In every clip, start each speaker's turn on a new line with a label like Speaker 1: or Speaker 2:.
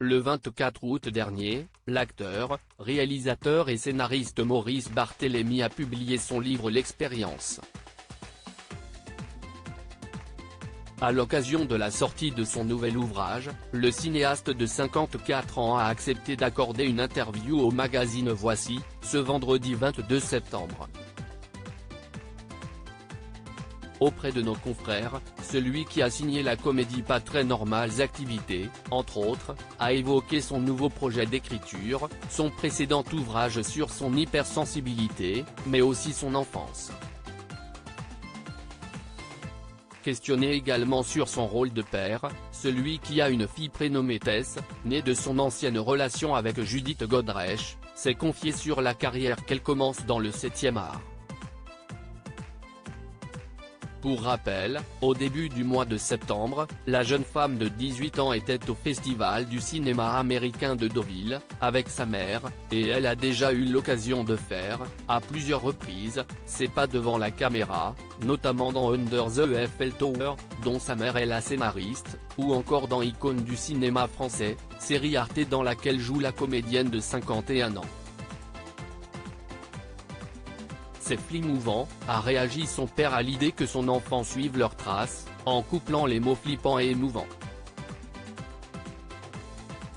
Speaker 1: Le 24 août dernier, l'acteur, réalisateur et scénariste Maurice Barthélémy a publié son livre L'expérience. À l'occasion de la sortie de son nouvel ouvrage, le cinéaste de 54 ans a accepté d'accorder une interview au magazine Voici, ce vendredi 22 septembre. Auprès de nos confrères, celui qui a signé la comédie Pas très normales activités, entre autres, a évoqué son nouveau projet d'écriture, son précédent ouvrage sur son hypersensibilité, mais aussi son enfance. Questionné également sur son rôle de père, celui qui a une fille prénommée Tess, née de son ancienne relation avec Judith Godrèche, s'est confié sur la carrière qu'elle commence dans le 7e art. Pour rappel, au début du mois de septembre, la jeune femme de 18 ans était au Festival du cinéma américain de Deauville, avec sa mère, et elle a déjà eu l'occasion de faire, à plusieurs reprises, ses pas devant la caméra, notamment dans Under the Eiffel Tower, dont sa mère est la scénariste, ou encore dans Icône du cinéma français, série Arte dans laquelle joue la comédienne de 51 ans. C'est flippant, a réagi son père à l'idée que son enfant suive leurs traces, en couplant les mots flippant et émouvant.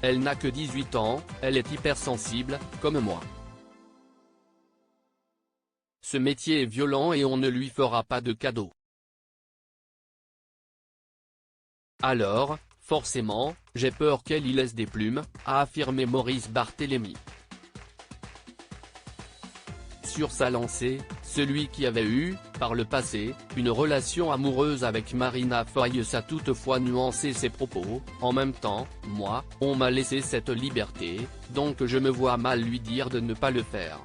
Speaker 1: Elle n'a que 18 ans, elle est hypersensible, comme moi. Ce métier est violent et on ne lui fera pas de cadeau. Alors, forcément, j'ai peur qu'elle y laisse des plumes, a affirmé Maurice Barthélémy. Sur sa lancée, celui qui avait eu, par le passé, une relation amoureuse avec Marina Foïs a toutefois nuancé ses propos. En même temps, moi, on m'a laissé cette liberté, donc je me vois mal lui dire de ne pas le faire.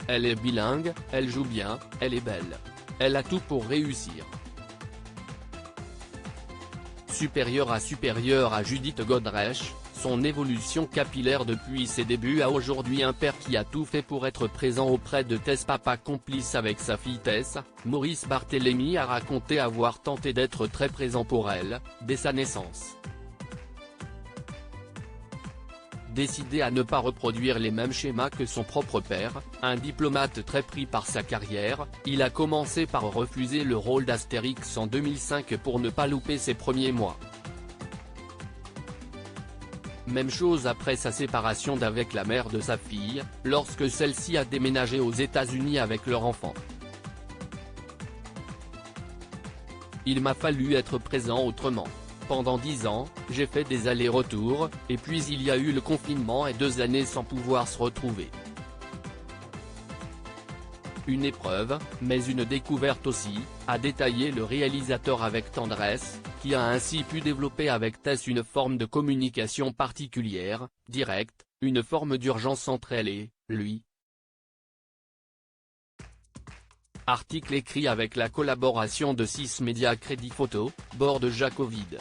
Speaker 1: Elle est bilingue, elle joue bien, elle est belle. Elle a tout pour réussir. Supérieure à Judith Godrèche, son évolution capillaire depuis ses débuts à aujourd'hui un père qui a tout fait pour être présent auprès de Tess, papa complice avec sa fille Tess, Maurice Barthélémy a raconté avoir tenté d'être très présent pour elle, dès sa naissance. Décidé à ne pas reproduire les mêmes schémas que son propre père, un diplomate très pris par sa carrière, il a commencé par refuser le rôle d'Astérix en 2005 pour ne pas louper ses premiers mois. Même chose après sa séparation d'avec la mère de sa fille, lorsque celle-ci a déménagé aux États-Unis avec leur enfant. Il m'a fallu être présent autrement. Pendant 10 ans, j'ai fait des allers-retours, et puis il y a eu le confinement et 2 années sans pouvoir se retrouver. Une épreuve, mais une découverte aussi, a détaillé le réalisateur avec tendresse, qui a ainsi pu développer avec Tess une forme de communication particulière, directe, une forme d'urgence entre elle et lui. Article écrit avec la collaboration de 6 médias Crédit Photo, bord de Jacovid.